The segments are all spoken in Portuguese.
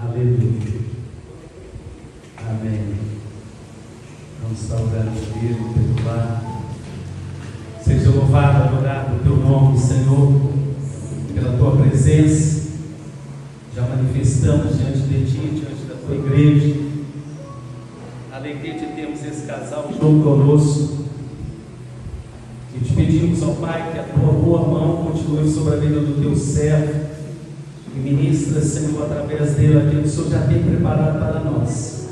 Aleluia. Amém. Vamos saudar o Deus, perdoar. Seja louvado, adorado o teu nome, Senhor, pela tua presença. Já manifestamos diante de ti, diante da tua igreja, a alegria de termos esse casal junto conosco. E te pedimos, ó Pai, que a tua boa mão continue sobre a vida do teu servo e ministra, Senhor, através dele aquilo que o Senhor já tem preparado para nós.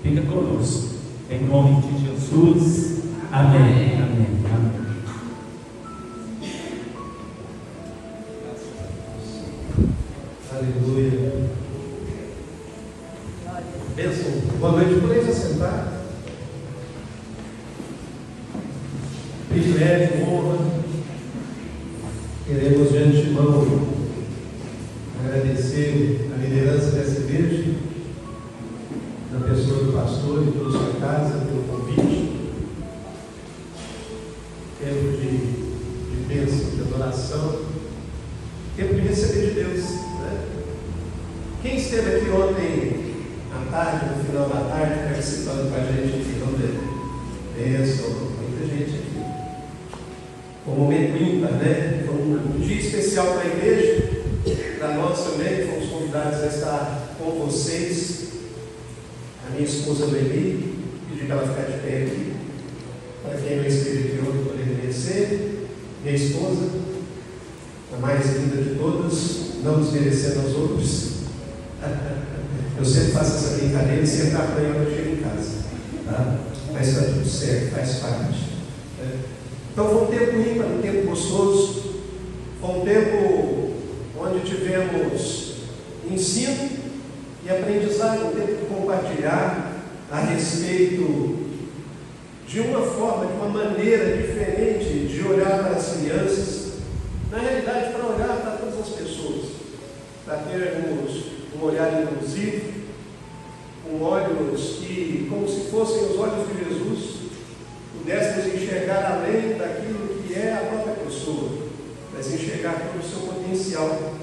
Fica conosco, em nome de Jesus. Amém. Amém. Amém. Aleluia. Bênção. Boa noite. Podem assentar. Privilégio, honra. Queremos de antemão agradecer a liderança dessa igreja, na pessoa do pastor e toda a sua casa, pelo convite. Tempo de bênção, de adoração, tempo de receber de Deus, né? Quem esteve aqui ontem à tarde, no final da tarde, participando com a gente aqui, não bênção, muita gente aqui. Foi um momento ímpar, né? Foi um dia especial para a igreja, para nós também, fomos convidados a estar com vocês. A minha esposa Noemi, pedi para ela ficar de pé aqui, para quem não esteve aqui ontem poder conhecer. Minha esposa, a mais linda de todas, não desmerecendo as outras. Eu sempre faço essa brincadeira e sempre apanho quando eu chego em casa, tá? Mas está tudo certo, faz parte. Então foi um tempo ímpar, um tempo gostoso, foi um tempo onde tivemos ensino e aprendizado, um tempo de compartilhar a respeito de uma forma, de uma maneira diferente de olhar para as crianças, na realidade para olhar para todas as pessoas, para termos um olhar inclusivo, com olhos que, como se fossem os olhos de Jesus, pudéssemos enxergar além daquilo que é a própria pessoa, mas enxergar todo o seu potencial,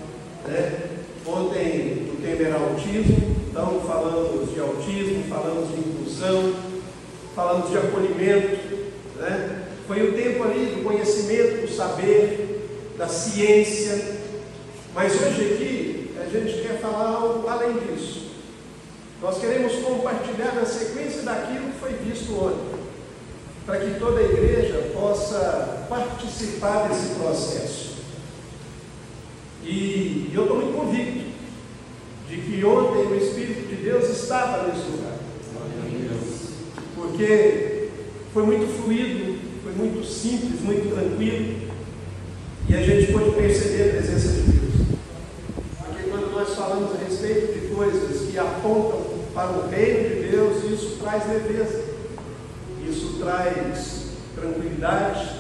né? Ontem o tema era autismo, então falamos de autismo, falamos de inclusão, falamos de acolhimento, né? Foi o tempo ali do conhecimento, do saber, da ciência, mas hoje aqui a gente quer falar algo além disso. Nós queremos compartilhar na sequência daquilo que foi visto ontem, para que toda a igreja possa participar desse processo. E eu estou muito convicto de que ontem o Espírito de Deus estava nesse lugar, porque foi muito fluido, foi muito simples, muito tranquilo, e a gente pôde perceber a presença de Deus. Porque quando nós falamos a respeito de coisas que apontam para o reino de Deus, isso traz leveza, isso traz tranquilidade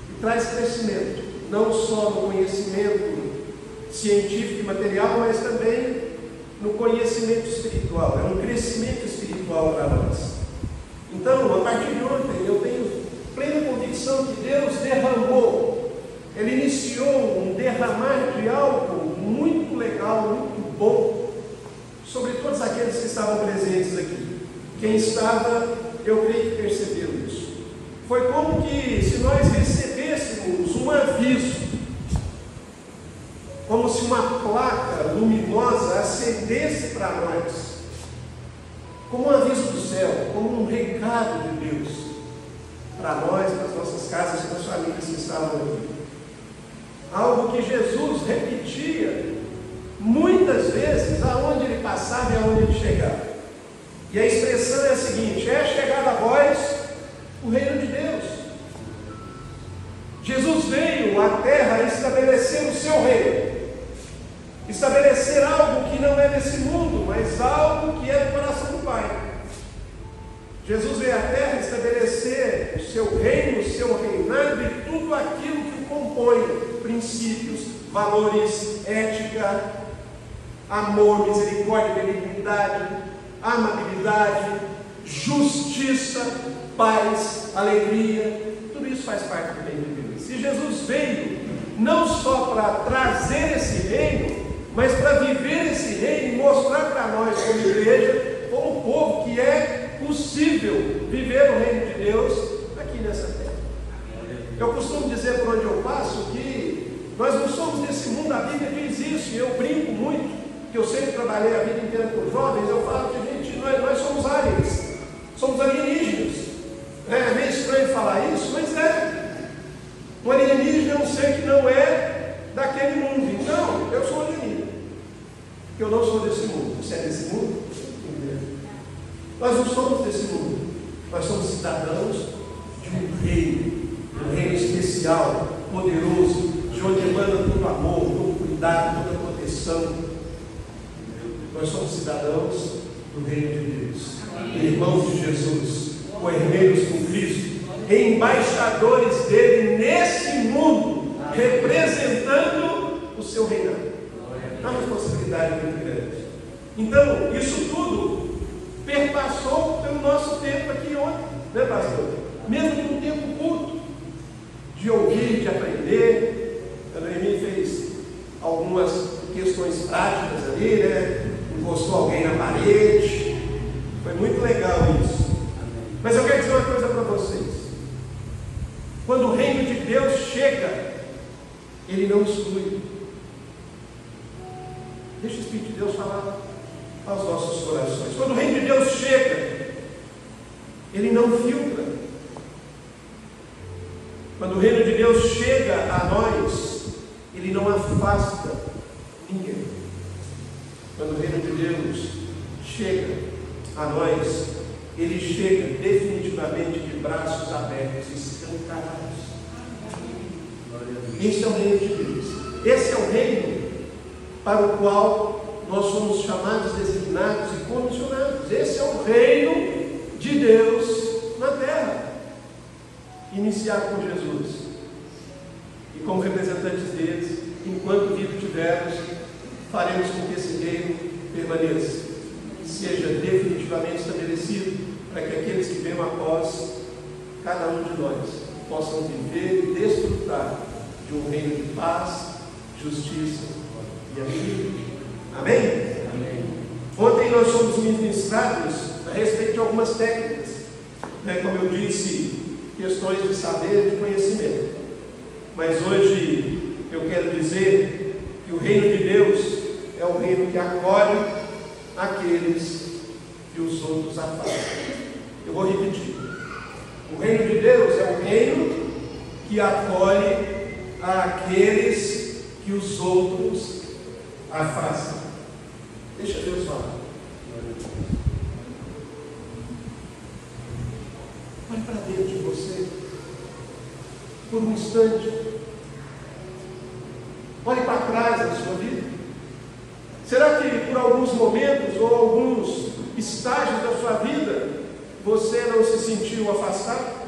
e traz crescimento, não só no conhecimento científico e material, mas também no conhecimento espiritual. É um crescimento espiritual para nós. Então, a partir de ontem, eu tenho plena convicção que Deus derramou, Ele iniciou um derramar de algo muito legal, muito bom, sobre todos aqueles que estavam presentes aqui. Quem estava, eu creio que percebeu isso. Foi como que se nós recebêssemos um aviso, como se uma placa luminosa acendesse para nós, como um aviso do céu, como um recado de Deus para nós, para as nossas casas, para as famílias que estavam aqui. Algo que Jesus repetia muitas vezes aonde ele passava e aonde ele chegava. E a expressão é a seguinte: é chegado a vós o reino de Deus. Jesus veio à terra estabelecer o seu reino, estabelecer algo que não é desse mundo, mas algo que é do coração do Pai. Jesus veio à terra estabelecer o seu reino, o seu reinado e tudo aquilo que o compõe: princípios, valores, ética, amor, misericórdia, benignidade, amabilidade, justiça, paz, alegria. Tudo isso faz parte do reino de Deus. E Jesus veio não só para trazer esse reino, mas para viver esse reino e mostrar para nós, como igreja, como povo, que é possível viver o reino de Deus aqui nessa terra. Eu costumo dizer por onde eu passo que nós não somos desse mundo, a Bíblia diz isso, e eu brinco muito, que eu sempre trabalhei a vida inteira com jovens, eu falo que nós somos aliens, somos alienígenas. É meio estranho falar isso, mas é. Um alienígena é um ser que não é daquele mundo. Então, eu sou alienígena, porque eu não sou desse mundo. Você é desse mundo? Nós não somos desse mundo. Nós somos cidadãos de um reino especial, poderoso, de onde emana todo amor, todo cuidado, toda proteção. Nós somos cidadãos do reino de Deus, irmãos de Jesus, co-herdeiros com Cristo, embaixadores dele nesse mundo, representando o seu reinado. É uma responsabilidade muito grande. Então, isso tudo perpassou pelo nosso tempo aqui ontem, né, pastor? Mesmo num tempo curto, de ouvir, de aprender. A Noemi fez algumas questões práticas ali, né? Encostou alguém na parede. Foi muito legal isso. Mas eu quero dizer uma coisa para vocês. Quando o reino de Deus chega, ele não exclui. Deixa o Espírito de Deus falar aos nossos corações. Quando o reino de Deus chega, ele não filtra. Quando o reino de Deus chega a nós, ele não afasta ninguém. Quando o reino de Deus chega a nós, ele chega definitivamente de braços abertos, escancarados. Esse é o reino de Deus. Esse é o reino para o qual nós somos chamados, designados e comissionados. Esse é o reino de Deus na terra, iniciado por Jesus. E como representantes deles, enquanto vida tivermos, faremos com que esse reino permaneça, seja definitivamente estabelecido, para que aqueles que venham após, cada um de nós, possam viver e desfrutar de um reino de paz, justiça e alegria. Amém? Amém. Ontem nós fomos ministrados a respeito de algumas técnicas, né, como eu disse, questões de saber e de conhecimento. Mas hoje eu quero dizer que o reino de Deus é o reino que acolhe aqueles que os outros afastam. Eu vou repetir. O reino de Deus é o reino que acolhe aqueles que os outros afastam. Deixa Deus falar. Olhe para dentro de você por um instante. Olhe para trás da sua vida. Será que por alguns momentos ou alguns estágios da sua vida você não se sentiu afastado?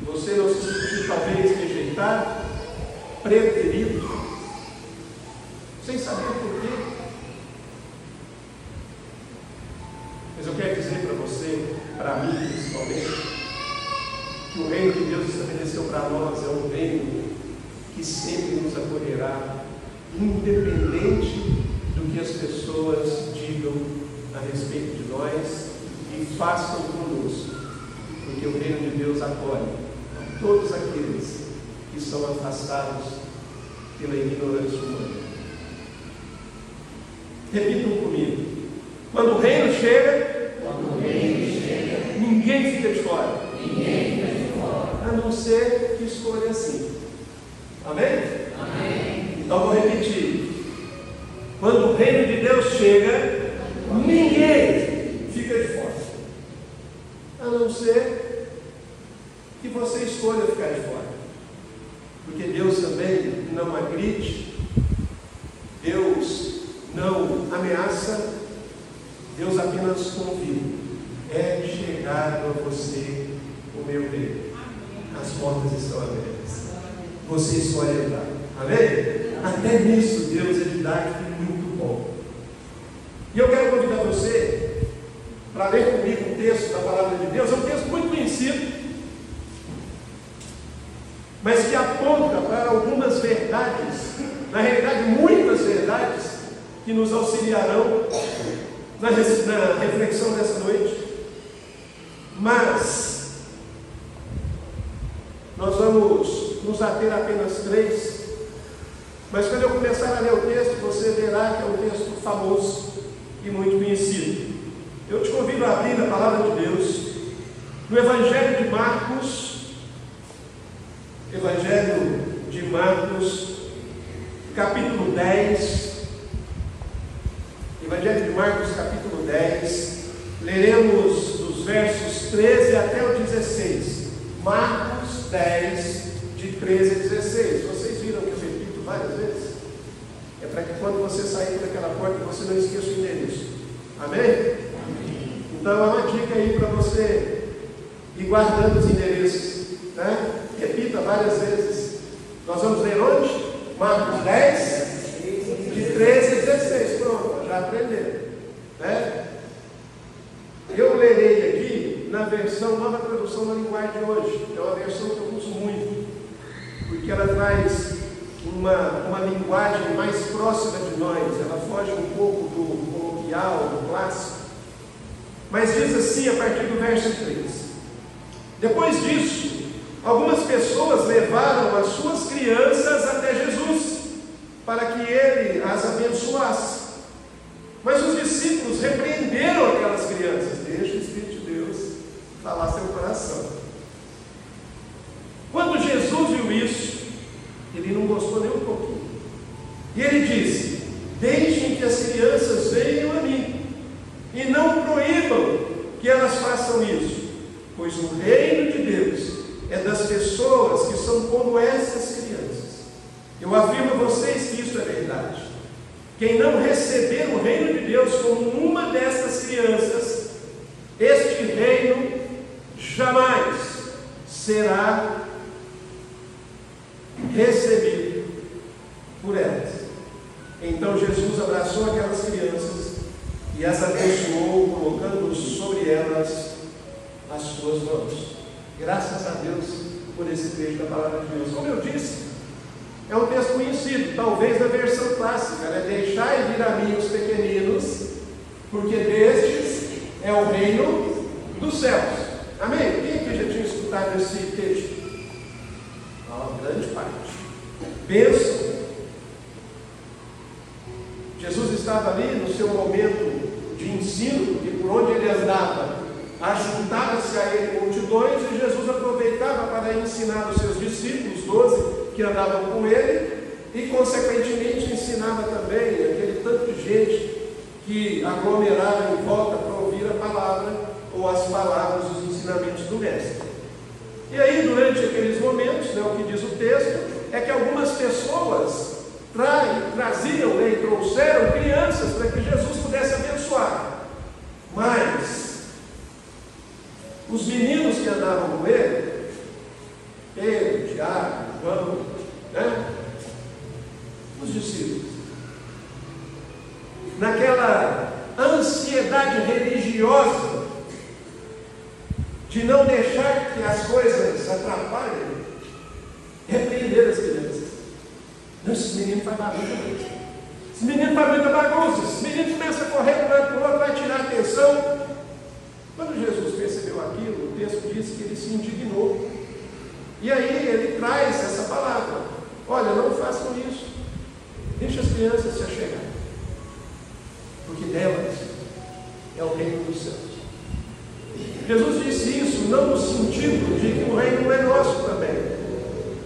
Você não se sentiu talvez rejeitado, preterido, sem saber por quê? Mas eu quero dizer para você, para mim principalmente, que o reino que Deus estabeleceu para nós é um reino que sempre nos acolherá, independente do que as pessoas digam a respeito de nós e façam conosco, porque o reino de Deus acolhe todos aqueles que são afastados pela ignorância humana. Repitam comigo: quando o reino chega, ninguém fica de fora, a não ser que escolha assim. Amém? Amém. Então vou repetir: quando o reino de Deus chega, ninguém fica de fora, a não ser que você escolha ficar de fora, porque Deus também não agride, Deus não ameaça, Deus apenas convida. É chegado a você o meu reino, as portas estão abertas, você escolhe entrar. Amém? Até nisso Deus é didático e muito bom. E eu quero convidar você para ler comigo um texto da palavra de Deus. É um texto muito conhecido, mas que aponta para algumas verdades, na realidade muitas verdades, verdades que nos auxiliarão na reflexão dessa noite. Mas nós vamos nos ater a apenas 3. Mas quando eu começar a ler o texto, você verá que é um texto famoso e muito conhecido. Eu te convido a abrir a palavra de Deus no Evangelho de Marcos, capítulo 10. Evangelho de Marcos, capítulo 10. Leremos dos versos 13 até o 16. Marcos 10, de 13 a 16. Vocês viram que eu repito várias vezes? É para que quando você sair por aquela porta, você não esqueça o endereço. Amém? Então é uma dica aí para você ir guardando os endereços, né? Repita várias vezes. Nós vamos ler onde? Marcos 10, de 13 a 16. Pronto, já aprenderam, né? Eu lerei aqui na versão, nova tradução na linguagem de hoje. É uma versão que eu uso muito, porque ela traz uma linguagem mais próxima de nós. Ela foge um pouco do coloquial, do clássico. Mas diz assim a partir do verso 3: Depois disso, algumas pessoas levaram as suas crianças até Jesus, para que ele as abençoasse. Mas os discípulos repreenderam aquelas crianças. Deixa o Espírito de Deus falar seu coração. Quando Jesus viu isso, ele não gostou nem um pouquinho. E ele disse: Deixem que as crianças venham a mim, e não proíbam que elas façam isso, pois o reino de Deus é das pessoas que são como essas crianças. Eu afirmo a vocês que isso é verdade. Quem não receber o reino de Deus como uma destas crianças, este reino jamais será recebido por elas. Então Jesus abraçou aquelas crianças e as abençoou, colocando sobre elas as suas mãos. Graças a Deus por esse trecho da palavra de Deus. Como eu disse, é um texto conhecido, talvez na versão clássica, né? Deixai vir a mim os pequeninos, porque destes é o reino dos céus. Amém? Quem aqui já tinha escutado esse texto? Uma grande parte. Bênção. Jesus estava ali no seu momento de ensino, porque por onde ele andava, ajuntava-se a ele multidões, e Jesus aproveitava para ensinar os seus discípulos, 12 que andavam com ele, e consequentemente ensinava também aquele tanto de gente que aglomerava em volta para ouvir a palavra ou as palavras, os ensinamentos do mestre. E aí, durante aqueles momentos, né, o que diz o texto é que algumas pessoas traziam, né, e trouxeram crianças para que Jesus pudesse abençoar. Mas os meninos que andavam com ele, Pedro, Tiago, João, né, os discípulos, naquela ansiedade religiosa de não deixar que as coisas atrapalhem, repreender as crianças. Não, esse menino faz bagunça. Esse menino faz muita bagunça. Esse menino começa a correr de um lado para o outro, vai tirar a atenção. Quando Jesus percebeu aquilo, o texto diz que ele se indignou. E aí ele traz essa palavra: olha, não façam isso. Deixa as crianças se achegarem, porque delas é o reino dos céus. Jesus disse isso não no sentido de que o reino não é nosso também,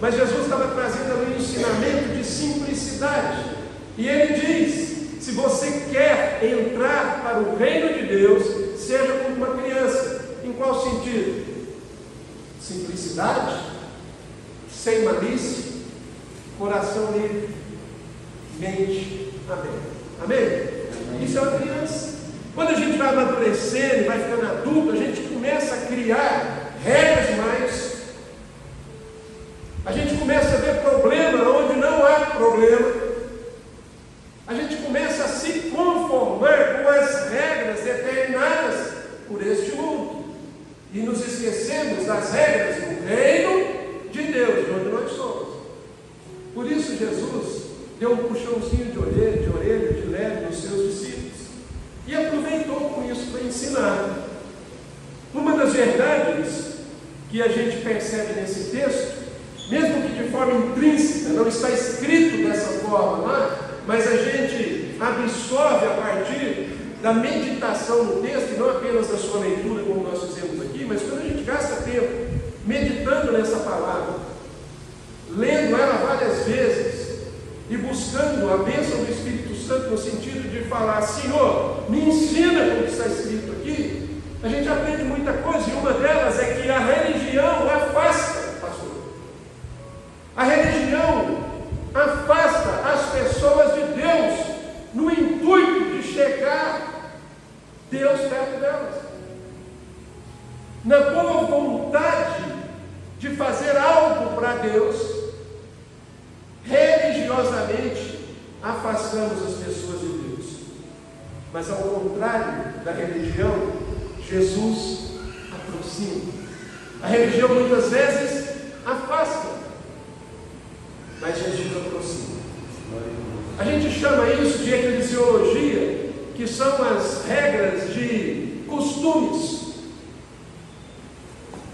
mas Jesus estava trazendo ali um ensinamento de simplicidade. E ele diz: se você quer entrar para o reino de Deus, seja como uma criança. Em qual sentido? Simplicidade, sem malícia, coração livre, mente aberta. Amém? Isso é uma criança. Quando a gente vai amadurecendo e vai ficando adulto, a gente começa a criar regras demais. A gente começa a ver problema onde não há problema. A gente começa a se conformar com as regras determinadas por este mundo. E nos esquecemos das regras do reino de Deus, de onde nós somos. Por isso Jesus deu um puxãozinho de orelha, de leve nos seus discípulos, e aproveitou com isso para ensinar. Uma das verdades que a gente percebe nesse texto, mesmo que de forma intrínseca, não está escrito dessa forma lá, mas a gente absorve a partir da meditação no texto, e não apenas da sua leitura, como nós fizemos aqui, mas quando a gente gasta tempo meditando nessa palavra, lendo ela várias vezes e buscando a bênção do Espírito Santo no sentido de falar: Senhor, me ensina como está escrito aqui, a gente aprende muita coisa, e uma delas é que a religião afasta, pastor. A religião afasta as pessoas de Deus no intuito de chegar Deus perto delas. Na boa vontade de fazer algo para Deus, religiosamente afastamos as pessoas de Deus. Mas ao contrário da religião, Jesus aproxima. A religião muitas vezes afasta, mas Jesus aproxima. A gente chama isso de eclesiologia, que são as regras de costumes.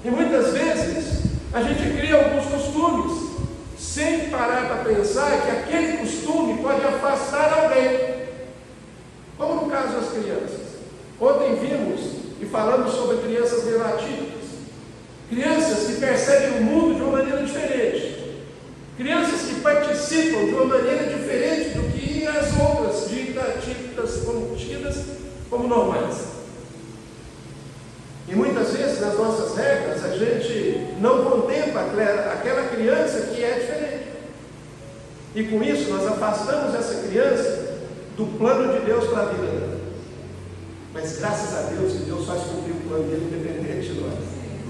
E muitas vezes a gente cria alguns costumes sem parar para pensar que aquele costume pode afastar alguém. Como no caso das crianças. Ontem vimos e falamos sobre crianças relatípicas. Crianças que percebem o mundo de uma maneira diferente. Crianças que participam de uma maneira diferente do que as outras tidas como normais. E muitas vezes nas nossas regras a gente não contempla aquela criança que é diferente. E com isso nós afastamos essa criança do plano de Deus para a vida dela. Mas graças a Deus que Deus faz cumprir o plano dele independente de nós.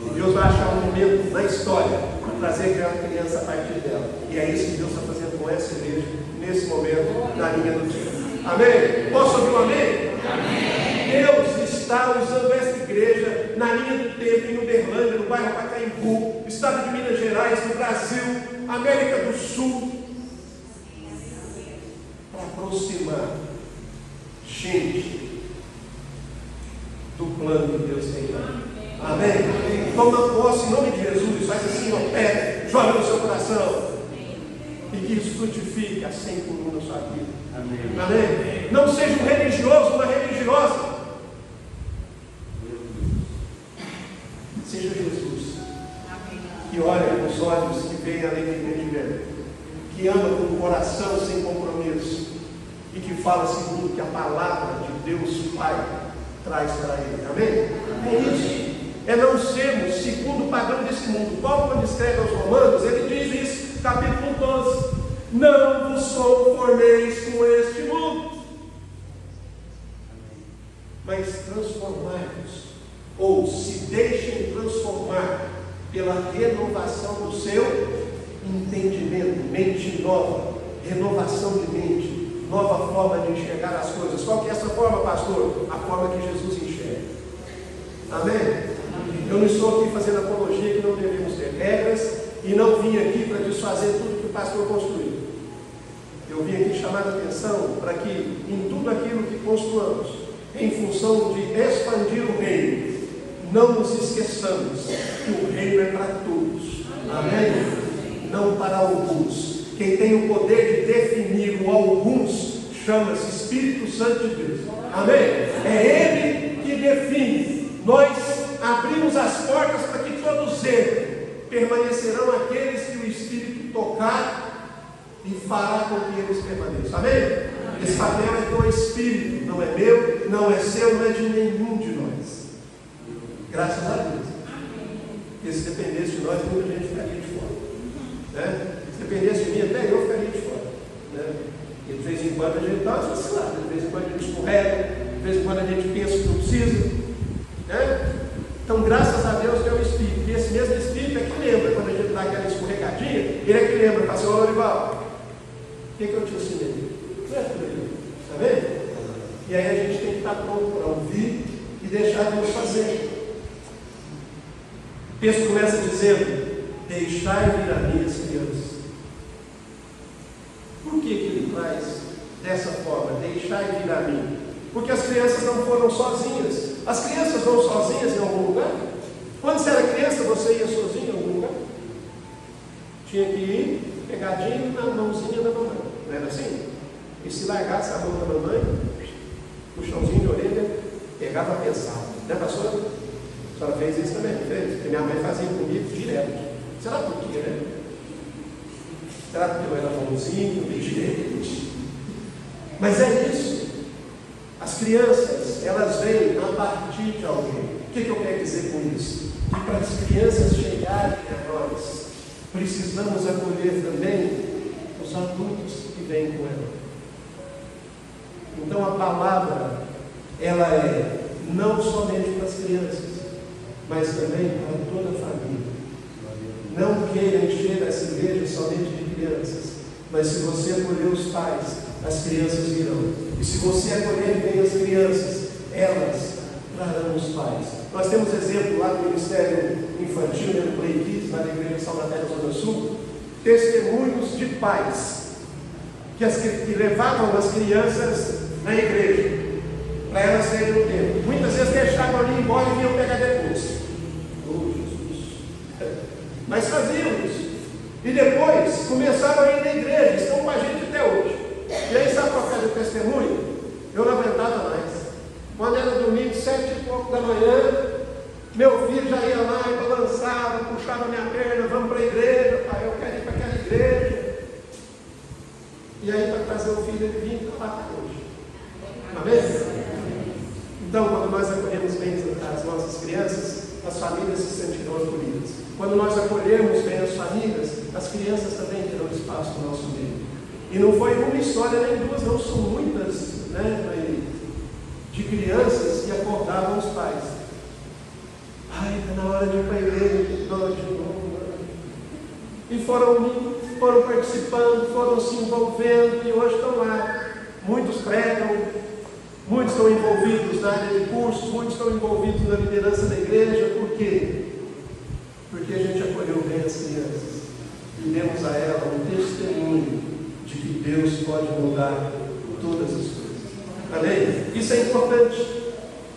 E Deus vai achar um momento na história para trazer aquela criança a partir dela. E é isso que Deus está fazendo com essa igreja nesse momento, na linha do tempo. Amém? Posso ouvir um amém? Amém. Deus está usando essa igreja na linha do tempo, em Uberlândia, no bairro Pacaembu, estado de Minas Gerais, no Brasil, América do Sul, para aproximar gente do plano que Deus tem. Amém? Toma posse em nome de Jesus, faz assim, ó, pé, joga no seu coração. E que isso frutifique a 100 por 1 na sua vida. Amém. Amém? Não seja um religioso, uma religiosa. Seja Jesus. Que olha com os olhos que vem além de ver, que ama com o coração sem compromisso e que fala segundo o que a palavra de Deus Pai traz para ele. Amém? É isso. É não sermos segundo o padrão desse mundo. Paulo, quando escreve aos Romanos, ele diz isso, capítulo 12: não vos conformeis com este mundo, mas transformai-vos, ou se deixem transformar pela renovação do seu entendimento, mente nova, renovação de mente, nova forma de enxergar as coisas. Qual que é essa forma, pastor? A forma que Jesus enxerga. Amém? Eu não estou aqui fazendo apologia que não devemos ter regras, e não vim aqui para desfazer tudo que o pastor construiu. Eu vim aqui chamar a atenção para que em tudo aquilo que construamos, em função de expandir o reino, não nos esqueçamos que o reino é para todos. Amém? Não para alguns. Quem tem o poder de definir o alguns chama-se Espírito Santo de Deus. Amém? É Ele que define. Nós abrimos as portas para que todos entrem. Permanecerão aqueles que o Espírito tocar e fará com que eles permaneçam. Amém? Esse papel é do Espírito, não é meu, não é seu, não é de nenhum de nós. Graças a Deus. Porque se dependesse de nós, muita gente ficaria de fora. Né? Se dependesse de mim, até eu ficaria de fora. Né? E de vez em quando a gente dá uma vacilada, de vez em quando a gente escorrega, de vez em quando a gente pensa que não precisa. Né? Então, graças a Deus que é o Espírito. E esse mesmo Espírito é que lembra, quando a gente dá aquela escorregadinha, ele é que lembra, fala assim: ô Lorival, o que eu te ensinei? Não é por aí. Está vendo? E aí a gente tem que estar pronto para ouvir e deixar Deus fazer. O texto começa dizendo: deixai vir a mim as crianças. Por que, querido? traz dessa forma: deixai vir a mim. Porque as crianças não foram sozinhas. As crianças vão sozinhas em algum lugar? Quando você era criança, você ia sozinho em algum lugar? Tinha que ir pegadinho na mãozinha da mamãe. Não era assim? E se largasse a mão da mamãe, puxãozinho de orelha, pegava pensado. Né, pastor? A senhora fez isso também, não fez? Porque minha mãe fazia comigo direto. Será por quê, né? Será porque eu era bonzinho, direito? Mas é isso. As crianças, elas vêm a partir de alguém. O que eu quero dizer com isso? Que para as crianças chegarem a nós, precisamos acolher também os adultos que vêm com ela. Então a palavra, ela é não somente para as crianças, mas também para toda a família. Não queira encher essa igreja somente de crianças, mas se você acolher os pais, as crianças virão. E se você acolher bem as crianças, elas trarão os pais. Nós temos exemplo lá no Ministério Infantil, no Play Kids, lá na Igreja de São Matéria, Zona Sul, testemunhos de pais que levavam as crianças na igreja, para elas terem o tempo. Muitas vezes deixavam ali embora e vinham pegar depois. Oh, Jesus! Mas faziam isso. E depois começaram a ir na igreja, estão com a gente até hoje. E aí, sabe qual era o testemunho? Eu não aguentava mais. Quando era domingo, 7h pouco da manhã, meu filho já ia lá e balançava, puxava minha perna, vamos para a igreja, pai, eu quero ir para aquela igreja. E aí, para trazer o filho, ele vinha para lá até hoje. Amém? Então, quando nós acolhemos bem as nossas crianças, as famílias se sentirão acolhidas. Quando nós acolhermos bem as famílias, as crianças também terão espaço no nosso meio. E não foi uma história nem duas, não, são muitas, né, de crianças que acordavam os pais. Ai, está na hora de ir para a igreja, de novo. E foram participando, foram se envolvendo, e hoje estão lá. Muitos pregam, muitos estão envolvidos na área de cursos, muitos estão envolvidos na liderança da igreja. Por quê? Porque a gente acolheu bem as crianças e demos a ela um testemunho de que Deus pode mudar todas as coisas. Amém? Isso é importante.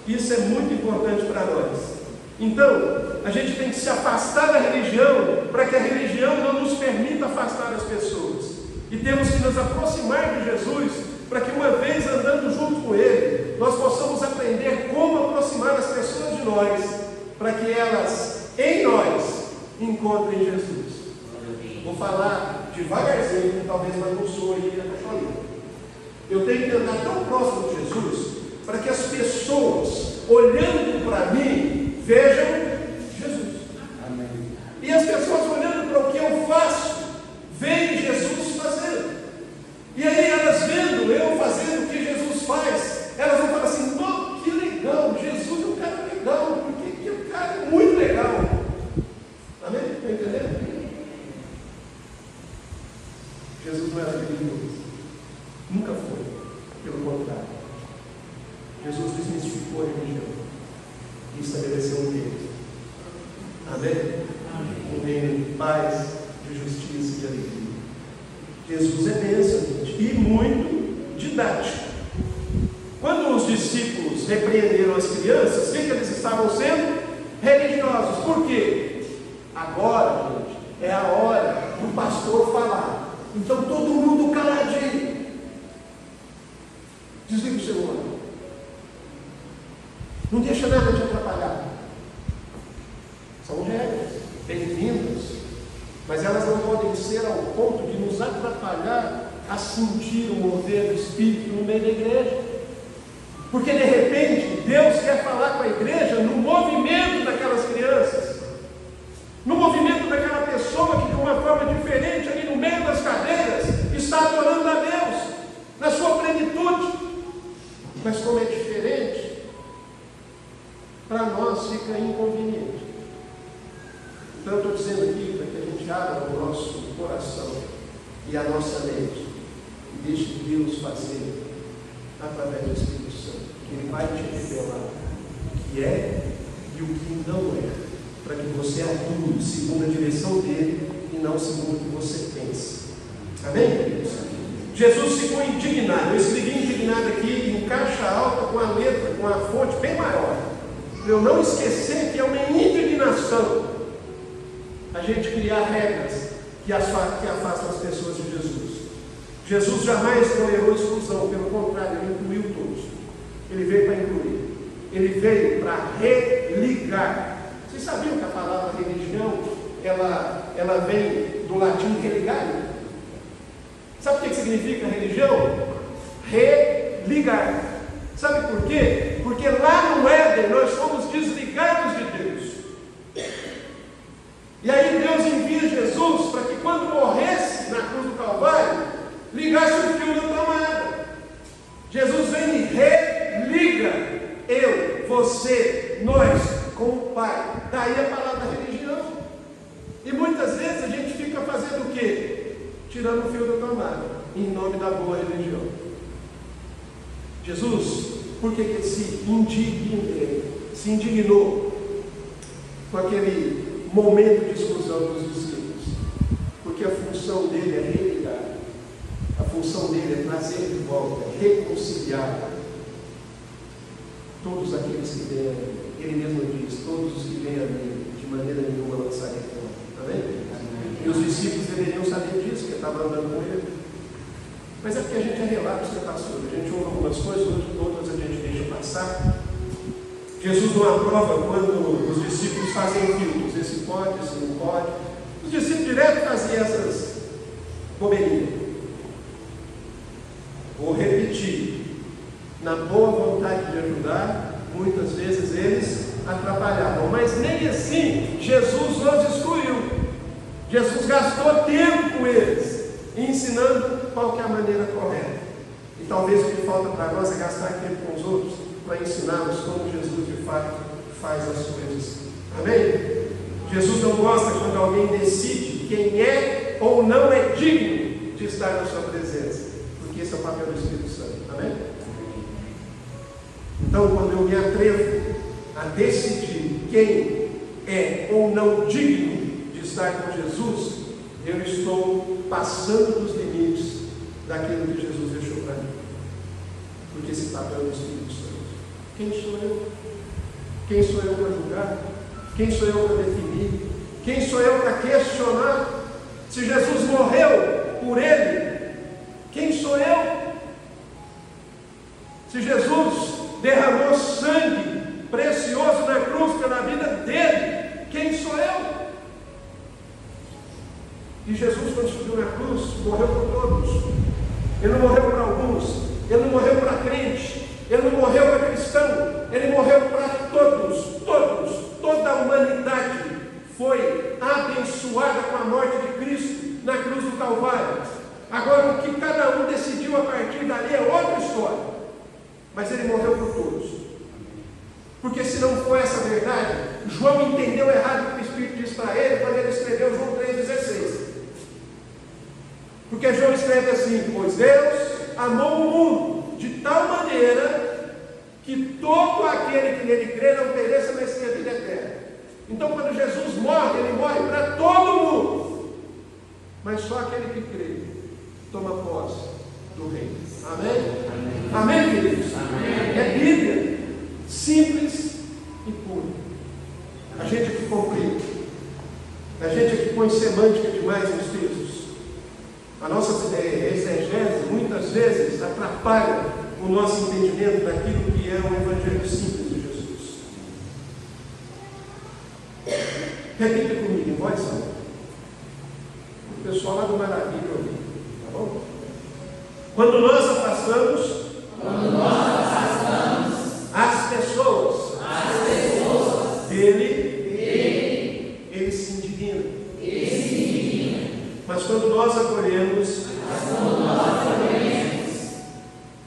Isso é muito importante para nós. Então, a gente tem que se afastar da religião para que a religião não nos permita afastar as pessoas. E temos que nos aproximar de Jesus para que, uma vez andando junto com Ele, nós possamos aprender como aproximar as pessoas de nós, para que elas, em nós, encontrem Jesus. Vou falar devagarzinho, talvez mais não sou aí até falei. Eu tenho que andar tão próximo de Jesus, para que as pessoas, olhando para mim, vejam Jesus. Amém. E as pessoas olhando para o que eu faço, veem Jesus fazendo. E aí elas vendo eu fazendo o que Jesus faz, elas vão falar assim: oh, que legal, Jesus é um cara legal, porque o cara é muito legal. Amém? Está entendendo? Jesus não era religioso. Nunca foi. Pelo contrário. Jesus desmistificou a religião e estabeleceu um reino. Amém? Um reino de paz, de justiça e de alegria. Jesus é bênção, gente, e muito didático. Quando os discípulos repreenderam as crianças, o que eles estavam sendo? Religiosos. Por quê? Agora, gente, é a hora do pastor falar. Então todo mundo caladinho. Desliga o celular. Não deixa nada te atrapalhar. São regras bem-vindas, mas elas não podem ser ao ponto de nos atrapalhar a sentir o mover do Espírito no meio da igreja. Porque de repente Deus quer falar com a igreja no movimento daquelas crianças, no movimento daquela pessoa que de uma forma diferente ali no meio das cadeiras está adorando a Deus na sua plenitude. Mas como é diferente, para nós fica inconveniente. Então eu estou dizendo aqui para que a gente abra o nosso coração e a nossa mente e deixe Deus fazer através do Espírito Santo, que Ele vai te revelar o que é e o que não é, para que você atue segundo a direção dele e não segundo o que você pensa. Amém, queridos? Jesus ficou indignado. Eu escrevi indignado aqui em caixa alta, com a letra, com a fonte bem maior, para eu não esquecer que é uma indignação a gente criar regras que afastam as pessoas de Jesus. Jesus jamais tolerou exclusão, pelo contrário, ele incluiu todos. Ele veio para incluir. Ele veio para religar. Vocês sabiam que a palavra religião, ela vem do latim religare? Sabe o que significa religião? Religar. Sabe por quê? Porque lá no Éden nós fomos desligados de Deus. E aí Deus envia Jesus para que quando morresse na cruz do Calvário, ligasse o fio da tomada. Jesus vem e religa eu, você, nós com o Pai. Daí a palavra religião. E muitas vezes a gente fica fazendo o quê? Tirando o fio da tomada, em nome da boa religião. Jesus, por que ele se indignou com aquele momento de exclusão dos discípulos? Porque a função dele é religar. A função dele é trazer de volta, reconciliar todos aqueles que vêm a mim. Ele mesmo diz: todos os que vêm a mim, de maneira nenhuma lançarei fora. Amém? E os discípulos deveriam saber disso, porque estavam andando com ele. Mas é porque a gente é relapso, né, pastor? A gente ouve algumas coisas, outras a gente deixa passar. Jesus não aprova quando os discípulos fazem filtros. Esse pode, esse não pode. Os discípulos direto faziam essas bobeirinhas. Vou repetir. Na boa vontade de ajudar, muitas vezes eles atrapalhavam. Mas nem assim Jesus os excluiu. Jesus gastou tempo com eles, ensinando qual que é a maneira correta. E talvez o que falta para nós é gastar tempo com os outros, para ensiná-los como Jesus de fato faz as coisas. Amém? Jesus não gosta quando alguém decide quem é ou não é digno de estar na sua presença, porque esse é o papel do Espírito Santo. Amém? Então, quando eu me atrevo a decidir quem é ou não digno de estar com Jesus, eu estou passando dos limites daquilo que Jesus deixou para mim. Porque esse papel é do Espírito Santo. Quem sou eu? Quem sou eu para julgar? Quem sou eu para definir? Quem sou eu para questionar? Se Jesus morreu por ele, quem sou eu? Se Jesus derramou sangue precioso na cruz pela vida dele, quem sou eu? E Jesus, quando subiu na cruz, morreu por todos. Ele não morreu para alguns, ele não morreu para crente, ele não morreu para cristão, ele morreu para todos, toda a humanidade foi abençoada com a morte de Cristo na cruz do Calvário. Agora, o que cada um decidiu a partir dali é outra história, mas ele morreu por todos. Porque se não for essa verdade, João entendeu errado o que o Espírito disse para ele quando ele escreveu João 3,16. Porque João escreve assim: pois Deus amou o mundo de tal maneira que todo aquele que nele crê não pereça, mas tenha vida eterna. Então, quando Jesus morre, ele morre para todo mundo, mas só aquele que crê toma posse do reino. Amém? Amém, queridos? Amém. É Bíblia, simples e pura. A gente aqui complica, a gente aqui põe semântica demais nos textos. A nossa exegese muitas vezes atrapalha o nosso entendimento daquilo que é o Evangelho simples de Jesus. Repita comigo, em voz alta. O pessoal lá do Maravilha ouviu, tá bom? Quando nós afastamos as pessoas dele, ele se indigna. Mas quando nós acolhemos,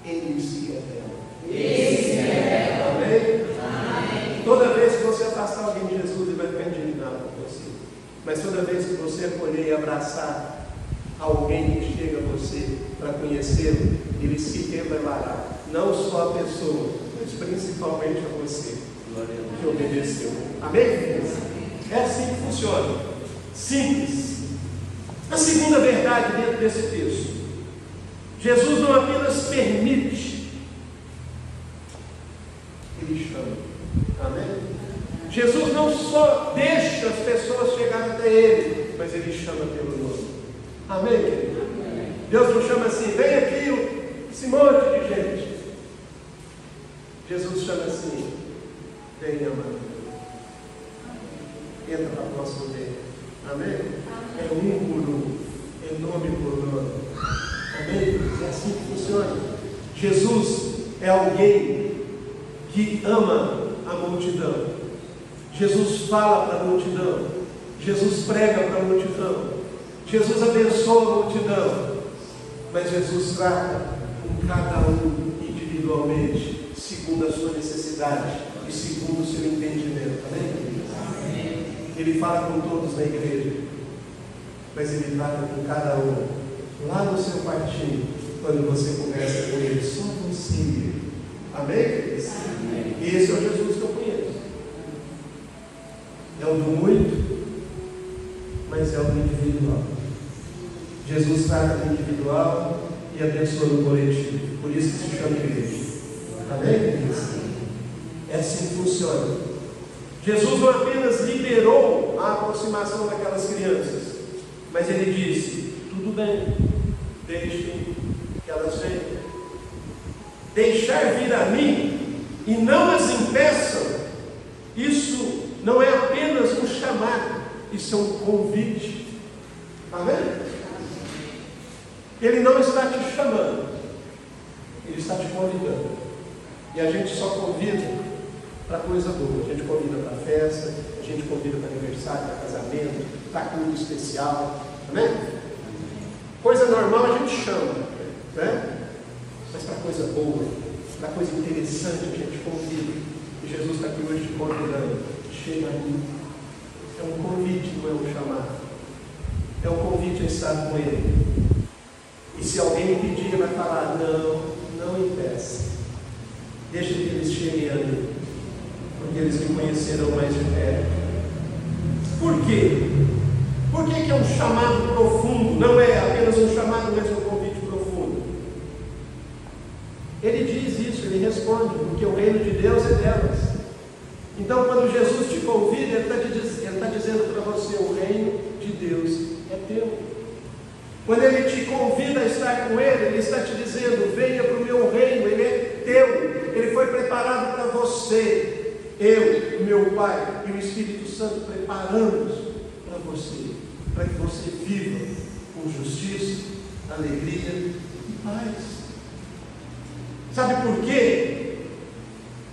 ele se revela. Amém? Toda vez que você afastar alguém de Jesus, ele vai ficar indignado com você. Mas toda vez que você acolher e abraçar alguém que chega a você para conhecê-lo, ele se revelará. Não só a pessoa, mas principalmente a você que obedeceu. Amém? É assim que funciona. Simples. A segunda verdade dentro desse texto Jesus não apenas permite, Ele chama. Amém? Jesus não só deixa as pessoas chegarem até Ele, mas Ele chama pelo nome. Amém, querido? Amém. Deus não chama assim, vem aqui esse monte de gente. Jesus chama assim, vem, amado. Entra para o nosso meio. Amém? É um por um, é nome por nome. Amém? É assim que funciona. Jesus é alguém que ama a multidão. Jesus fala para a multidão. Jesus prega para a multidão. Jesus abençoa a multidão. Mas Jesus trata com cada um individualmente, segundo a sua necessidade e segundo o seu entendimento. Amém? Ele fala com todos na igreja, mas Ele trata com cada um lá no seu quartinho, quando você conversa com Ele, só você. Amém, queridos? E esse é o Jesus que eu conheço. É o do muito, mas é o do individual. Jesus trata do individual e abençoa no coletivo. Por isso que se chama igreja. Amém, queridos? É assim que funciona. Jesus não apenas liberou a aproximação daquelas crianças, mas Ele disse, tudo bem, deixem que elas venham. Deixar vir a mim e não as impeçam, isso não é apenas um chamado, isso é um convite. Amém? Ele não está te chamando, Ele está te convidando. E a gente só convida para coisa boa. A gente convida para festa, a gente convida para aniversário, para casamento, para culto especial. Amém? Coisa normal a gente chama, né? Mas para coisa boa, para coisa interessante a gente convida. E Jesus está aqui hoje te convidando. Chega aí. É um convite, não é um chamado. É um convite a estar com Ele. E se alguém pedir, vai falar, não impeça. Deixa que eles cheguem a mim, porque eles me conheceram mais de perto. Por quê? Por que é um chamado profundo? Não é apenas um chamado, mas um convite profundo. Ele diz isso, ele responde, porque o reino de Deus é delas. Então, quando Jesus te convida, Ele está dizendo para você, o reino de Deus é teu. Quando Ele te convida a estar com Ele, Ele está te dizendo, venha para o meu reino, Ele é teu, Ele foi preparado para você. Eu, meu Pai e o Espírito Santo preparamos para você, para que você viva com justiça, alegria e paz. Sabe por quê?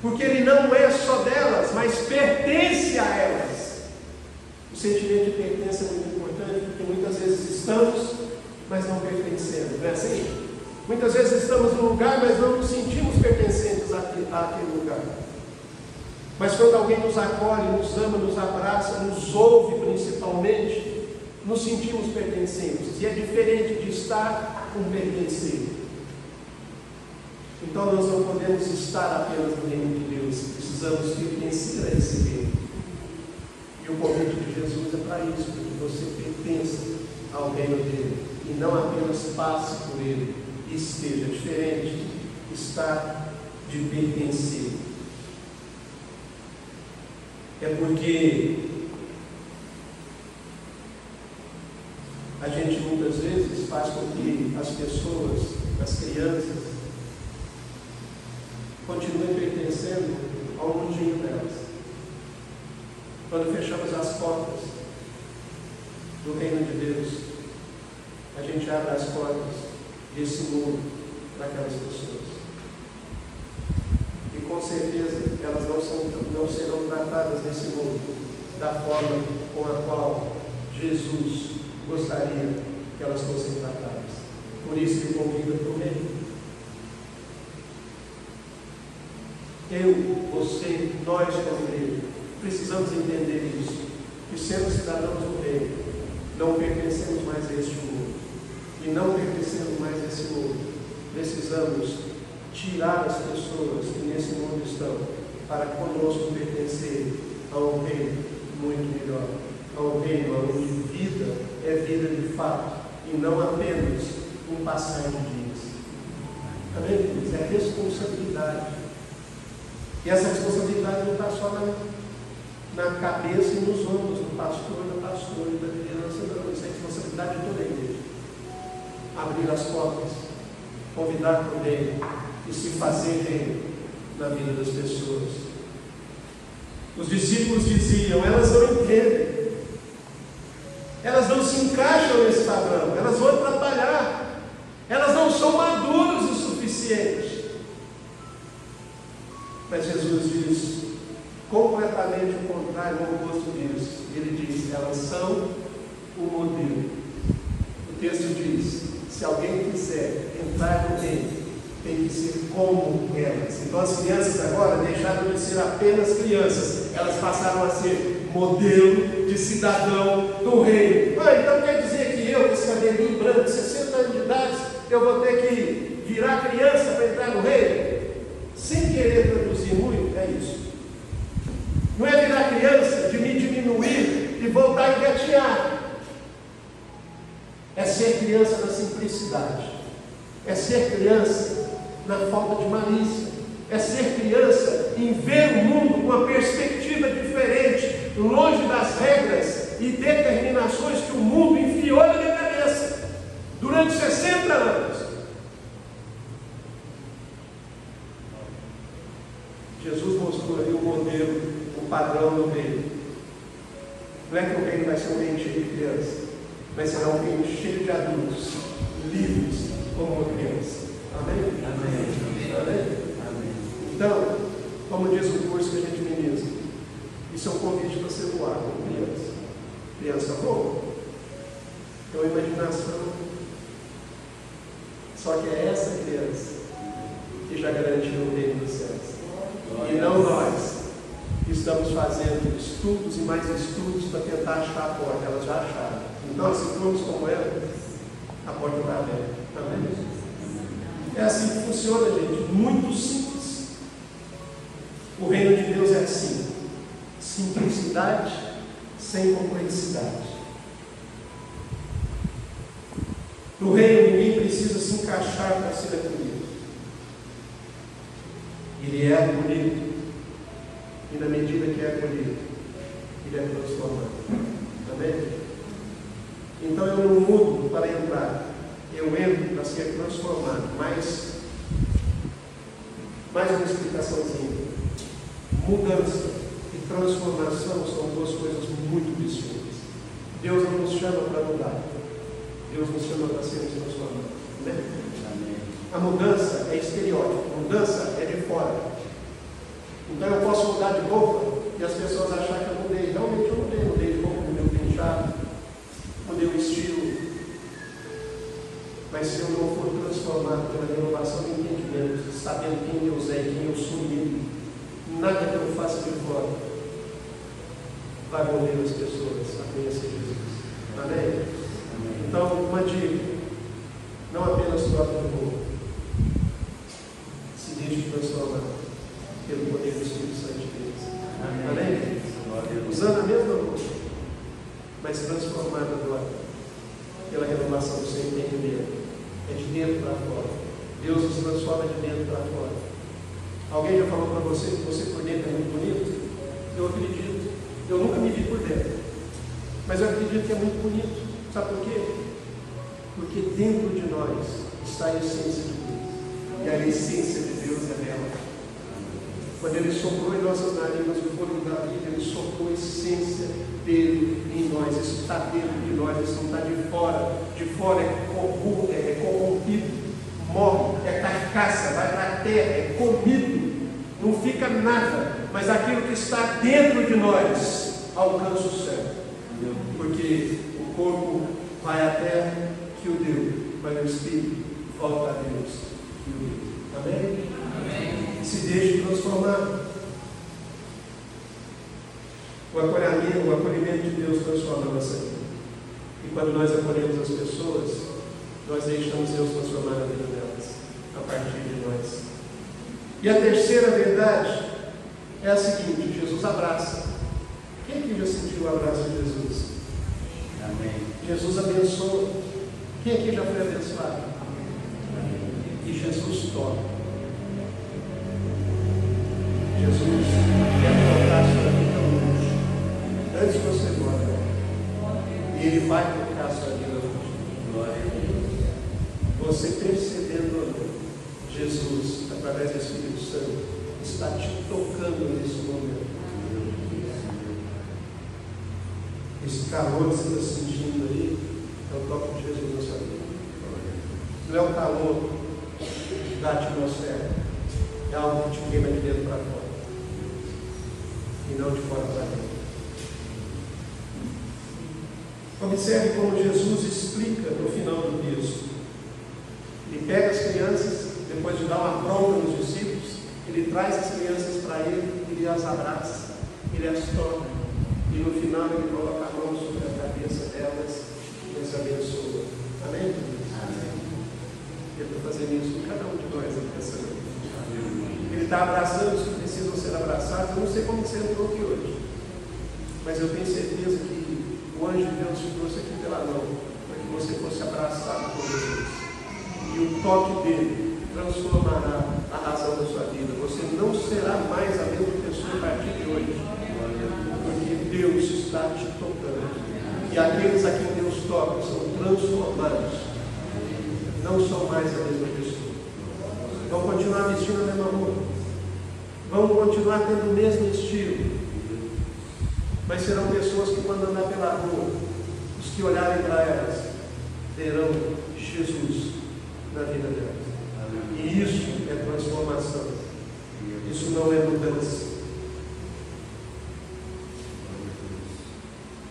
Porque Ele não é só delas, mas pertence a elas. O sentimento de pertença é muito importante, porque muitas vezes estamos, mas não pertencemos, não é assim? Muitas vezes estamos num lugar, mas não nos sentimos pertencentes àquele lugar. Mas quando alguém nos acolhe, nos ama, nos abraça, nos ouve principalmente, nos sentimos pertencentes. E é diferente de estar com pertencer. Então nós não podemos estar apenas no reino de Deus, precisamos pertencer a esse reino. E o convite de Jesus é para isso, para que você pertença ao reino dele, e não apenas passe por ele, e esteja diferente, estar de pertencer. É porque a gente muitas vezes faz com que as pessoas, as crianças, continuem pertencendo ao mundinho delas. Quando fechamos as portas do reino de Deus, a gente abre as portas desse mundo para aquelas pessoas. E com certeza elas não serão tratadas nesse mundo da forma com a qual Jesus gostaria que elas fossem tratadas. Por isso Ele convida para o reino. Eu, você, nós como igreja, precisamos entender isso, que sendo cidadãos do reino, não pertencemos mais a este mundo. E não pertencendo mais a esse mundo, precisamos tirar as pessoas que nesse mundo estão, para conosco pertencer a um reino muito melhor, a um reino onde vida é vida de fato, e não apenas um passar de dias. Amém, queridos? É responsabilidade. E essa responsabilidade não está só na cabeça e nos ombros do pastor, da pastora e da liderança, não. Isso é responsabilidade de toda a igreja. Abrir as portas, convidar para o bem e se fazer bem na vida das pessoas. Os discípulos diziam: elas não entendem, elas não se encaixam nesse padrão, elas vão atrapalhar, elas não são maduras o suficiente. Mas Jesus diz completamente o contrário, o oposto disso. Ele diz: elas são o modelo. O texto diz: se alguém quiser entrar no reino, tem que ser como elas. Então as crianças agora deixaram de ser apenas crianças, elas passaram a ser modelo de cidadão do reino. Então quer dizer que eu, com esse cabelinho branco de 60 anos de idade, eu vou ter que virar criança para entrar no reino? Sem querer traduzir muito, é isso. Não é virar criança de me diminuir e voltar a engatinhar. É ser criança na simplicidade. É ser criança na falta de malícia. É ser criança em ver o mundo com uma perspectiva diferente, longe das regras e determinações que o mundo enfiou na minha cabeça durante 60 anos. Jesus mostrou ali o modelo, o padrão do reino. Não é que o reino vai ser um reino cheio de crianças, mas será um reino cheio de adultos, livres como uma criança. Amém? Amém. Amém? Amém. Então, como diz o curso que a gente ministra, isso é um convite para você voar como criança. Criança voa. Tem uma imaginação. Só que é essa criança que já garantiu o reino dos céus. E não nós que estamos fazendo estudos e mais estudos para tentar achar a porta. Elas já acharam. Então, se formos como ela, a porta está aberta. Amém? É assim que funciona, gente. Muito simples. O reino de Deus é assim: simplicidade sem complexidade. No reino, ninguém precisa se encaixar para ser acolhido. Ele é acolhido, e na medida que é acolhido, ele é transformado. Amém? Então eu não mudo para entrar, eu entro para ser transformado. Mais uma explicaçãozinha. Mudança e transformação são duas coisas muito distintas. Deus não nos chama para mudar, Deus nos chama para sermos transformados. Amém? A mudança é estereótipo, a mudança é de fora. Então eu posso mudar de roupa e as pessoas acharem que eu mudei. Realmente eu mudei de roupa, mudei o penteado, mudei o estilo. Mas se eu não for transformado pela renovação do entendimento, sabendo quem Deus é e quem eu sou nele, nada que eu faça de fora vai mover as pessoas a conhecer Jesus. Amém? Então, uma dica: não apenas troca de roupa, se deixe transformar pelo poder do Espírito Santo de Deus. Amém? Usando a mesma roupa, mas transformada agora pela renovação do seu entendimento. É de dentro para fora. Deus nos transforma de dentro para fora. Alguém já falou para você que você por dentro é muito bonito? Eu acredito. Eu nunca me vi por dentro, mas eu acredito que é muito bonito. Sabe por quê? Porque dentro de nós está a essência de Deus. E a essência de Deus é bela. Quando Ele soprou em nossas narinas o fôlego da vida, Ele soprou a essência dele em nós. Isso está dentro de nós, isso não está de fora. De fora é corrompido, morre, é carcaça, vai para a terra, é comido, não fica nada. Mas aquilo que está dentro de nós alcança o céu. Porque o corpo vai à terra que o deu, mas o Espírito volta a Deus que o deu. Amém? Amém. Se deixe transformar. O acolhimento de Deus transforma a nossa vida. E quando nós acolhemos as pessoas, nós deixamos Deus transformar a vida delas, a partir de nós. E a terceira verdade é a seguinte: Jesus abraça. Quem aqui já sentiu o abraço de Jesus? Amém. Jesus abençoa. Quem aqui já foi abençoado? Amém. E Jesus toca. Jesus quer tocar a sua vida hoje, antes de você morrer. E Ele vai tocar a sua vida hoje. Glória a Deus. Você percebendo ou não, Jesus, através do Espírito Santo, está te tocando nesse momento. Esse calor que você está sentindo aí é o toque de Jesus na sua vida. Não é o calor da atmosfera, é algo que te queima de dentro para fora e não de fora para dentro. Observe como Jesus explica no final do texto. Ele pega as crianças, depois de dar uma bronca nos discípulos, ele traz as crianças para ele, ele as abraça, ele as toca, e no final ele coloca a mão sobre a cabeça delas e as abençoa. Amém? Amém. Ele está fazendo isso com cada um de nós nessa noite. Ele está abraçando os que precisam ser abraçados. Eu não sei como você entrou aqui hoje, mas eu tenho certeza que o anjo de Deus te trouxe aqui pela mão para que você fosse abraçado por Jesus. E o toque dele transformará a razão da sua vida. Você não será mais a mesma pessoa a partir de hoje, porque Deus está te tocando. E aqueles a quem Deus toca são transformados. Não são mais a mesma pessoa. Vão continuar vestindo a mesma roupa. Vão continuar tendo o mesmo estilo. Mas serão pessoas que, quando andar pela rua, os que olharem para elas, terão Jesus na vida delas. E isso é transformação. Isso não é mudança.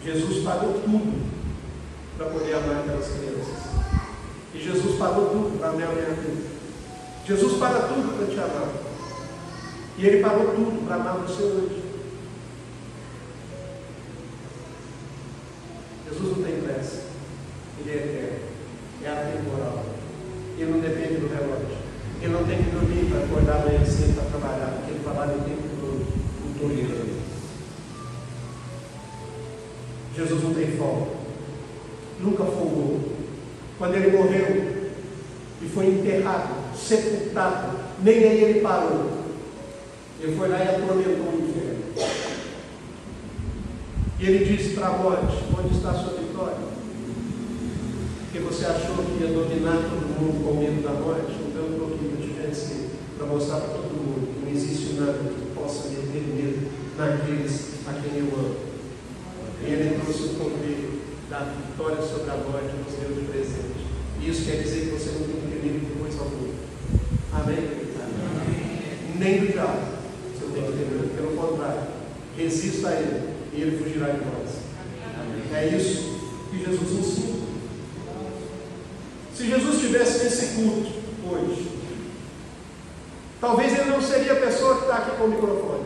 Jesus pagou tudo para poder amar aquelas crianças. E Jesus pagou tudo para amar a minha vida. Jesus paga tudo para te amar. E Ele pagou tudo para amar você hoje. Jesus não tem pressa. Ele é eterno. É atemporal. Ele não depende do relógio. Ele não tem que dormir para acordar amanhã cedo para trabalhar, porque Ele trabalha o tempo todo. Não estou ligando. Jesus não tem folga. Nunca folgou. Quando Ele morreu e foi enterrado, sepultado, nem aí Ele parou. Ele foi lá e atormentou o inferno. E Ele disse para a morte: onde está a sua vitória? Porque você achou que ia dominar todo mundo com medo da morte? Então eu estou aqui para te vencer, para mostrar para todo mundo que não existe nada que possa meter medo naqueles a quem eu amo. E Ele trouxe o poder da vitória sobre a morte e nos deu de presente. E isso quer dizer que você não tem que ter medo de coisa alguma. Amém? Amém. Nem do diabo você não tem que ter medo. Pelo contrário, resista a Ele e Ele fugirá de nós. Amém. É isso que Jesus ensina. Se Jesus estivesse nesse culto hoje, talvez Ele não seria a pessoa que está aqui com o microfone.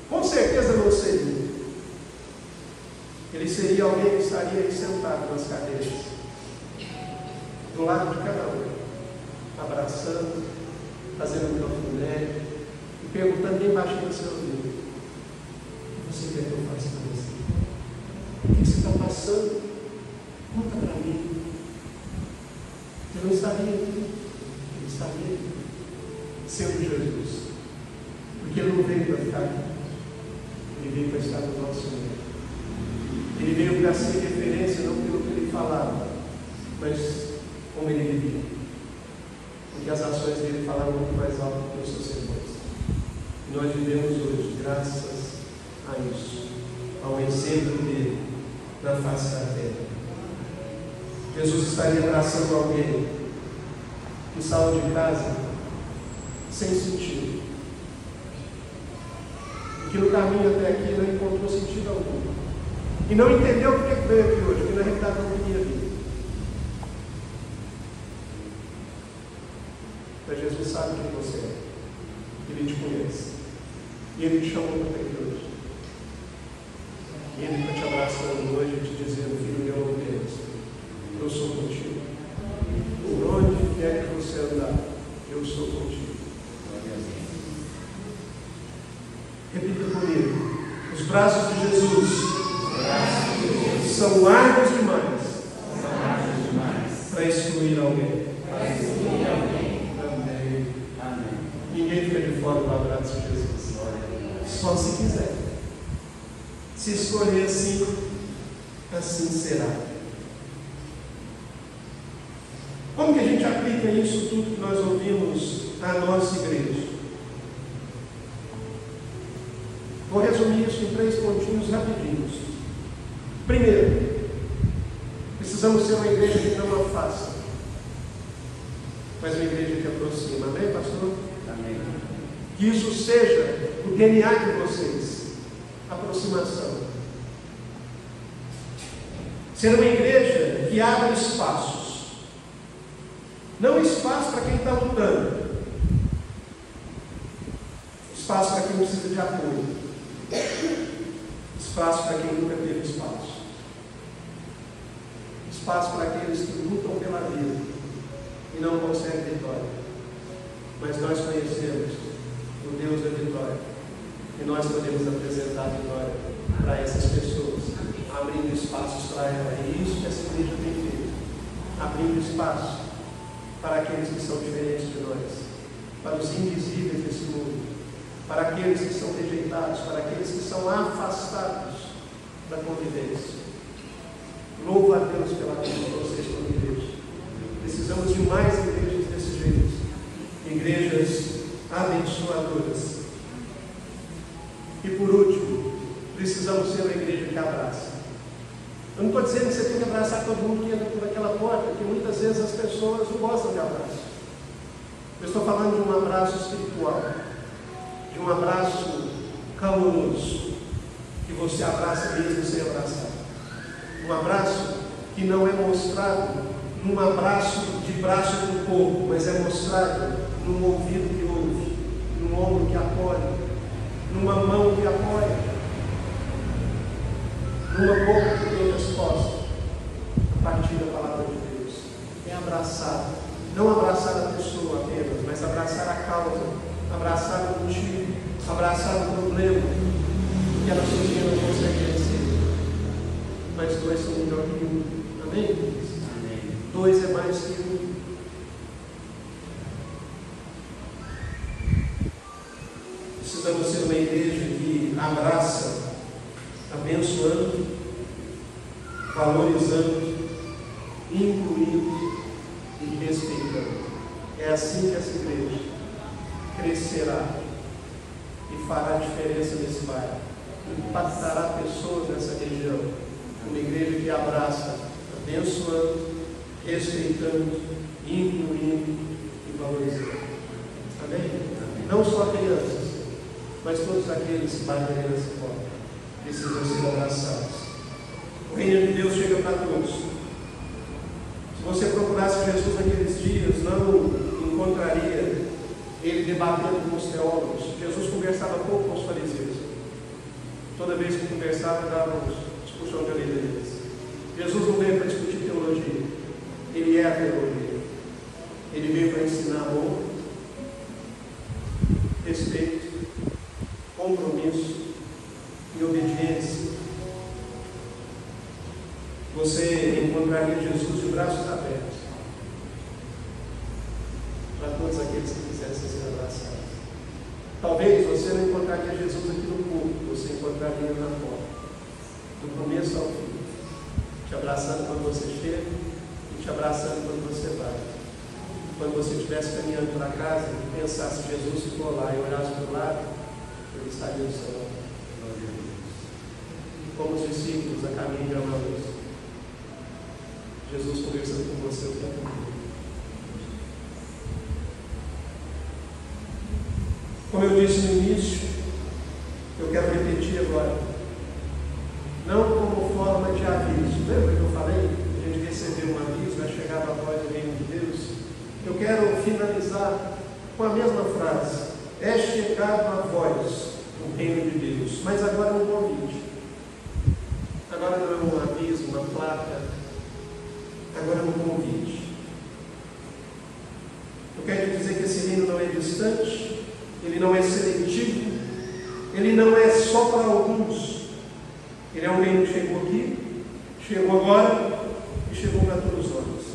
Com certeza não seria. Ele seria alguém que estaria aí sentado nas cadeiras, do lado de cada um, abraçando, fazendo um cafuné e perguntando bem baixinho no seu ouvido: o que você quer que eu faça para você? O que você está passando? Conta para mim. Ele não estaria aqui, Ele estaria aqui, sendo Jesus, porque Ele não veio para ficar aqui, Ele veio para estar do nosso meio. Ele veio para ser referência não pelo que Ele falava, mas como Ele vivia. Porque as ações dele falaram muito mais alto do que os seus sermões. E nós vivemos hoje graças a isso, ao exemplo dele na face da terra. Jesus estaria abraçando alguém que saiu de casa sem sentido, e que no caminho até aqui não encontrou sentido algum, e não entendeu por que veio aqui hoje, porque na realidade não queria vir. Mas Jesus sabe quem você é, Ele te conhece, e Ele te chamou para aqui hoje, e Ele está te abraçando hoje e te dizendo: filho meu, não temas, eu sou contigo. Por onde quer que você andar, eu sou contigo. Repita comigo: os braços de Jesus são largos demais para excluir alguém. Só se quiser. Se escolher assim, assim será. Como que a gente aplica isso tudo que nós ouvimos à nossa igreja? Vou resumir isso em 3 pontinhos rapidinhos. Primeiro, precisamos ser uma igreja que não afasta, mas uma igreja que aproxima. Amém, pastor? Amém. Que isso seja o DNA de vocês. Aproximação. Ser uma igreja que abre espaços. Não espaço para quem está lutando. Espaço para quem precisa de apoio. Espaço para quem nunca teve espaço. Espaço para aqueles que lutam pela vida e não conseguem vitória. Mas nós conhecemos o Deus da vitória. E nós podemos apresentar a vitória para essas pessoas, abrindo espaços para ela. E isso que essa igreja tem feito. Abrindo espaço para aqueles que são diferentes de nós, para os invisíveis desse mundo, para aqueles que são rejeitados, para aqueles que são afastados da convivência. Louvo a Deus pela vida de vocês como igreja. Precisamos de mais igrejas desse jeito. Igrejas abençoadoras. E por último, precisamos ser uma igreja que abraça. Eu não estou dizendo que você tem que abraçar todo mundo que entra por aquela porta, porque muitas vezes as pessoas não gostam de abraço. Eu estou falando de um abraço espiritual, de um abraço caloroso, que você abraça mesmo sem abraçar. Um abraço que não é mostrado num abraço de braço do corpo, mas é mostrado num ouvido que ouve, num ombro que apoia, numa mão que apoia, numa boca que tem resposta a partir da palavra de Deus. É abraçar, não abraçar a pessoa apenas, mas abraçar a causa, abraçar o motivo, abraçar o problema que ela sozinha não consegue vencer. Mas 2 são melhor que 1. Amém? Amém. 2 é mais que 1. Precisamos ser uma igreja que abraça, abençoando, valorizando, incluindo e respeitando. É assim que essa igreja crescerá e fará diferença nesse bairro, impactará pessoas nessa região. Uma igreja que abraça, abençoando, respeitando, incluindo e valorizando. Amém? Não só crianças, mas todos aqueles que baterem nessa porta precisam ser abraçados. O reino de Deus chega para todos. Se você procurasse Jesus naqueles dias, não encontraria ele debatendo com os teólogos. Jesus conversava pouco com os fariseus. Toda vez que conversava, dava uns puxão de orelha deles. Jesus não veio para discutir teologia. Ele é a teologia. Ele veio para ensinar amor, respeito, compromisso e obediência. Você encontraria Jesus de braços abertos para todos aqueles que quisessem ser abraçados. Talvez você não encontraria Jesus aqui no culto, você encontraria na porta, do começo ao fim, te abraçando quando você chega e te abraçando quando você vai. Quando você estivesse caminhando para casa e pensasse que Jesus ficou lá e olhasse para o lado, ele estaria no seu lado. Como os discípulos a caminho de Emaús, Jesus conversando com você o tempo todo. Como eu disse no início, eu quero repetir agora. Não como forma de aviso. Lembra que eu falei? A gente recebeu um aviso, vai chegar a voz do reino de Deus. Eu quero finalizar com a mesma frase. É chegado a voz do reino de Deus. Mas agora é um convite. Agora não é um aviso, uma placa. Agora é um convite. Eu quero dizer que esse reino não é distante, ele não é seletivo, ele não é só para alguns. Ele é um reino que chegou aqui, chegou agora e chegou para todos os homens.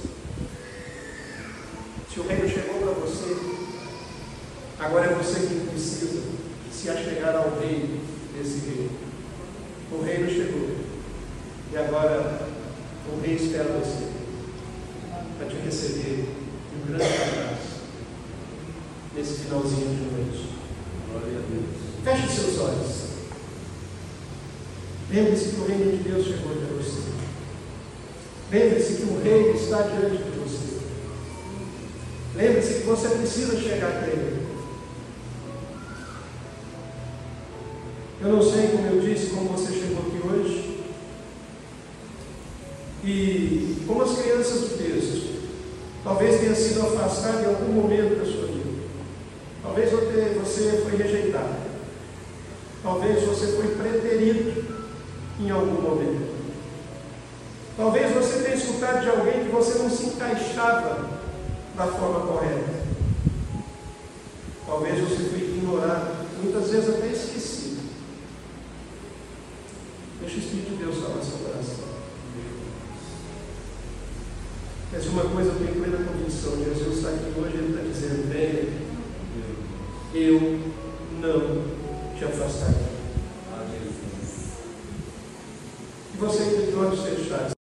Se o reino chegou para você, agora é você que precisa se achegar ao reino desse reino. O reino chegou. E agora o rei espera você para te receber um grande abraço nesse finalzinho de noite. Glória a Deus. Feche seus olhos. Lembre-se que o reino de Deus chegou até você. Lembre-se que o rei está diante de você. Lembre-se que você precisa chegar até ele. Eu não sei, como eu disse, como você chegou aqui hoje. E como as crianças do texto, talvez tenha sido afastado em algum momento da sua vida. Talvez você foi rejeitado. Talvez você foi preterido em algum momento. Talvez você tenha escutado de alguém que você não se encaixava da forma correta. Talvez você foi ignorado, muitas vezes até esquecido. Deixa o Espírito de Deus falar seu coração. Mas uma coisa eu tenho plena convicção: Jesus está aqui hoje, Ele está dizendo: venha, eu não te afastarei. E você ainda de olhos fechados.